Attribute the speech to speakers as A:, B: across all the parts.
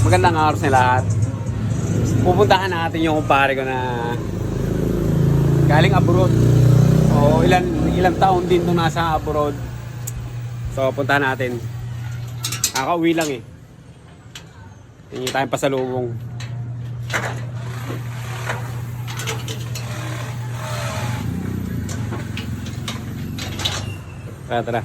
A: Magandang araw sa lahat. Pupuntahan natin yung kumpare ko na galing abroad. O ilang taon din nung nasa abroad. So puntahan natin. Kakauwi lang eh. Tingin tayong pasalubong. Tara, tara.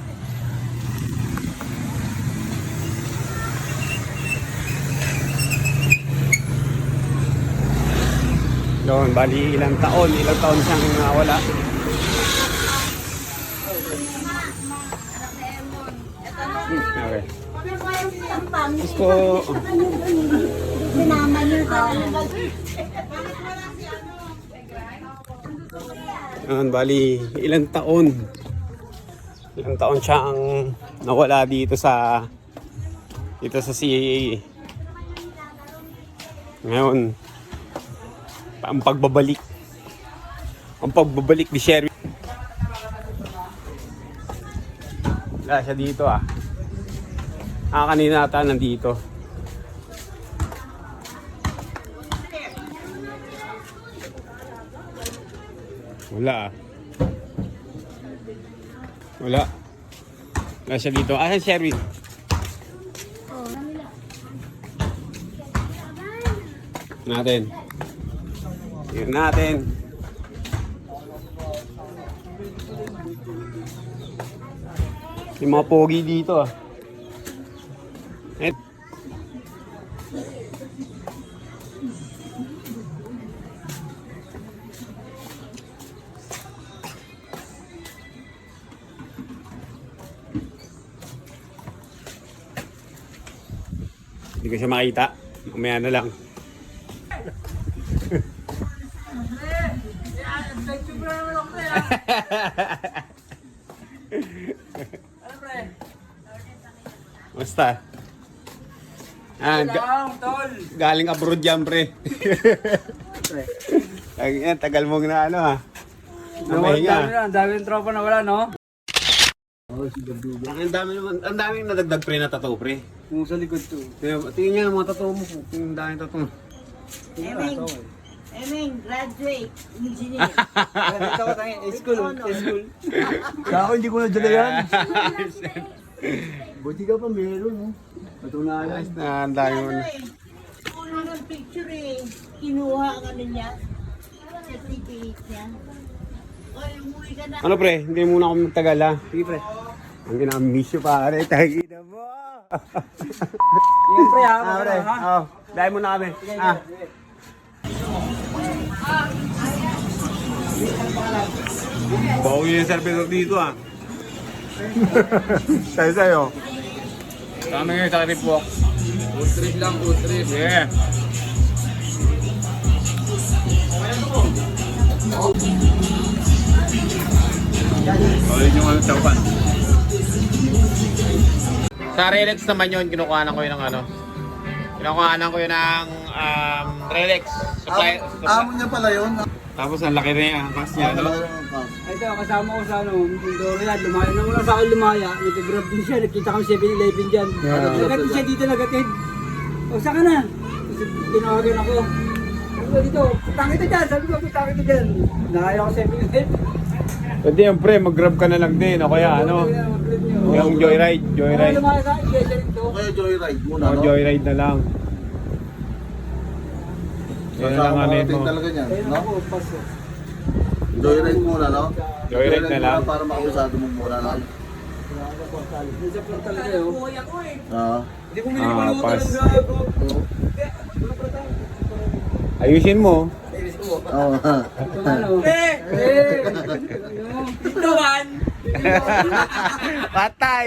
A: Doon, bali ilang taon siyang nawala. Okay. Gusto Doon, bali ilang taon siyang nawala dito sa CAA. Ngayon, ang pagbabalik ni Sherry. Wala siya dito ah. Kanina ata nandito. Wala ah. Wala siya dito. Asan Sherry? Natin. Tingnan natin. Yung mga pogi dito ah. Hindi ko siya makita. Mamaya na lang. Basta. Galing abroad yan, pre. Tagal mong na ano ha.
B: Ang daming tropa na wala, no?
A: Ang daming nadagdag pre na tattoo, pre.
B: Yung sa likod to.
A: Tingnan niya mga tattoo mo. Yung daming tattoo.
C: Emeng, graduate, engineer.
B: Ito ko tangin, school. Kako hindi ko na dala yan. Buti ka pa meron, no? Patunayan.
A: Ayos na, ang dami mo na.
C: Una ng picture eh, kinuha ang ano niya, certificate niya. Oy, umuwi ka na.
A: Ano pre, hindi muna ako magtagal ha.
B: Sige, pre.
A: Ang ginamiss nyo pare, tagina mo.
B: Sige, pre, ha?
A: Pre, dahil muna kami. Bago yung servidor dito ah. Sa'yo. Kami ngayon sa trip walk.
B: Food trip lang, food trip.
A: Yeah. Ulit yung ano tawpan. Sa Relax naman yun, kinukuhanan ko yun ng ano. Kinukuhanan ko yun ng Relax. Supply.
D: Amo niya pala yun.
A: Tapos ang laki na yung angkas niya, no?
B: Ito, kasama ko sa ano, Dorian, lumaya na muna sa akin lumaya. Nag-grab din siya, nakita kami 7-Eleven dyan. Nagatid siya dito, nagatid. O, saan ka na? Kasi tinawagan ako. Sabi ko dito, putang kita dyan, sabi ko, putang kita dyan. Nakaya ko 7-Eleven.
A: Pwede yung pre, mag-grab ka na lang din, o kaya ano? Yung joyride.
B: Ano lumaya sa akin, kaya siya dito.
D: Kaya joyride muna,
A: O,
D: no?
A: joyride na lang. Yan na lang ano yun mo.
D: Talaga niyan,
B: Kaya
D: no?
B: ako, paso.
D: Joyride muna, no?
A: Joyride na lang.
D: Para makabisado mo muna, no?
B: Nasap lang talaga yun.
C: Kuya ko eh.
D: Oo.
B: Hindi ko minilimutan
A: pas.
B: ng gago.
A: Ayusin mo.
D: Oo.
B: Ano?
C: Tuwan!
A: Patay!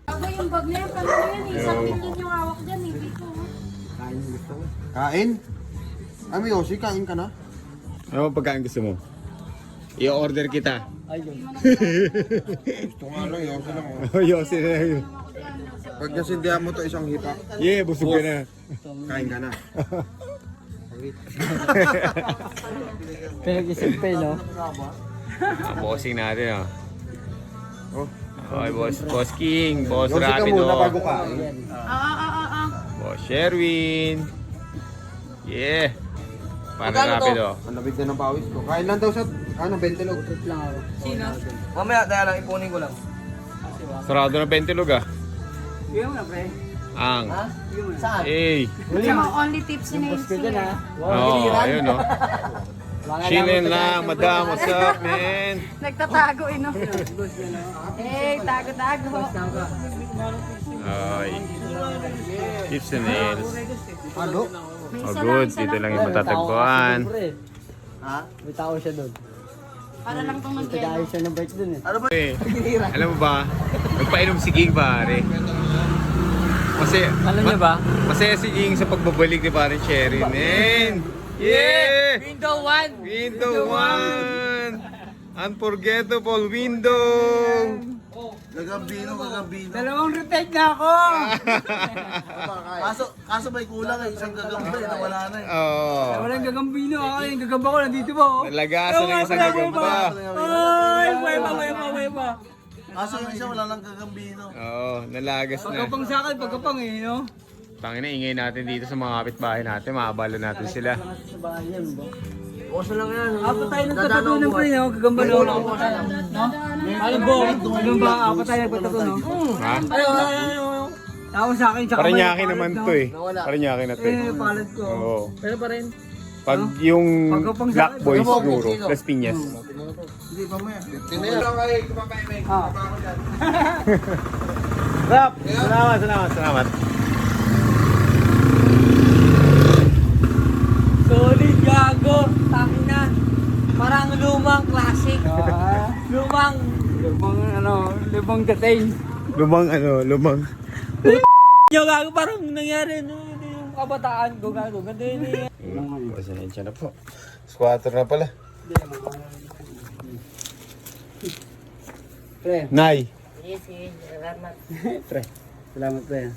E: Ako yung bag na yan, kami na yan, isang million yung hawak dyan, dito.
D: Kain? Ano Yoshi, kain ka na?
A: Ano pagkain gusto mo? I-order kita.
B: Ayun.
D: Gusto nga lang, Yoshi lang.
A: Oh, Yossi na yun.
D: Pag nasindihan mo to isang hipak,
A: Yeah, busog ka na.
D: kain ka na.
B: Pinag-isip pa, no?
A: Bossing natin, oh.
D: Oh,
A: Okay, Boss King, Boss
D: Yosi ka
A: Rapido,
D: muna bago kain.
A: Boss Sherwin. Yeah. Para Rapido.
D: Ang labig na ng pawis ko. Kain lang daw sa, 20 log.
B: lang ako.
F: Mamaya, dahil lang, ipunin ko lang.
A: Sarado na 20 lug ah.
B: Bigyan mo na, pre.
A: Ang.
B: Bigyan mo na.
F: Saan?
A: Eh.
E: Only tips in
B: Boss ko dyan, ha?
A: Oh, ayun oh. Chillin lang, madam. What's up, man?
E: Nagtatago, no?
B: Boss yan, ha?
E: Eh, tago-tago.
A: Ay. Tips and nails.
D: Ano?
E: May
A: Oh,
E: isa
A: good.
E: isa
A: Dito lang
B: May
A: yung
B: tao
A: matatagpuan.
B: kasi, pre.
F: Ha?
B: May tao siya doon.
E: Para lang itong
B: Tagaayos
E: nagyelo.
B: siya ng bike doon, eh.
F: Ano ba?
A: Eh, alam mo ba? Nagpainom si Ging, pare. Kasi,
B: Alam niyo ba?
A: masaya si Ging sa pagbabalik ni pare Cherry, man. Yeah!
B: Window 1!
A: Window 1! Unforgettable window!
F: Gagambino.
B: Dalawang retake na ako!
F: Kaso may kulang eh. Isang gagamba eh. Nawala na eh.
A: Oo.
B: Walang gagambino ako. Yung gagamba ko nandito ba? Oh?
A: Nalagasan ng isang gagamba.
B: Ay, buhay pa.
F: Kaso yung isa wala lang gagambino.
A: Oo, nalagas na.
B: Pagkapang sa akin, pagkapang eh, no?
A: Tangina, ingay natin dito sa mga kapitbahay natin. Makabalo natin sila.
B: Sa bahay yan, ba?
F: Oso lang yan.
B: Apat tayo nagtatutunan pa rin, no? Gagamba na ulo. No? Ano ba? Ano ba? Apat tayo nagtatutunan, no?
A: Ha?
B: Ayun. Ako sa akin, tsaka
A: Paranyaki
B: may
A: naman
B: palad,
A: to
B: no?
A: eh. Paranyaki na to eh.
B: Eh, palad ko.
A: Oo.
B: Pero pa rin.
A: Pag yung
B: Pagkapang sa
A: Black
B: akin,
A: Boys
F: pagkapang
A: siguro,
F: sino?
A: Las Piñas.
F: Hindi pa mo yan.
B: Ah.
A: Rap! Salamat.
B: Solid, gago. Tangin na. Parang lumang classic. Lumang dating.
A: Lumang.
B: Yung gago, parang nangyari, no? Yung kabataan ko, gago. Ganda yun eh.
A: Pasensya na po. Squatter na pala.
B: Pre,
A: Nay.
C: Yes, salamat.
B: pre. Salamat, pre.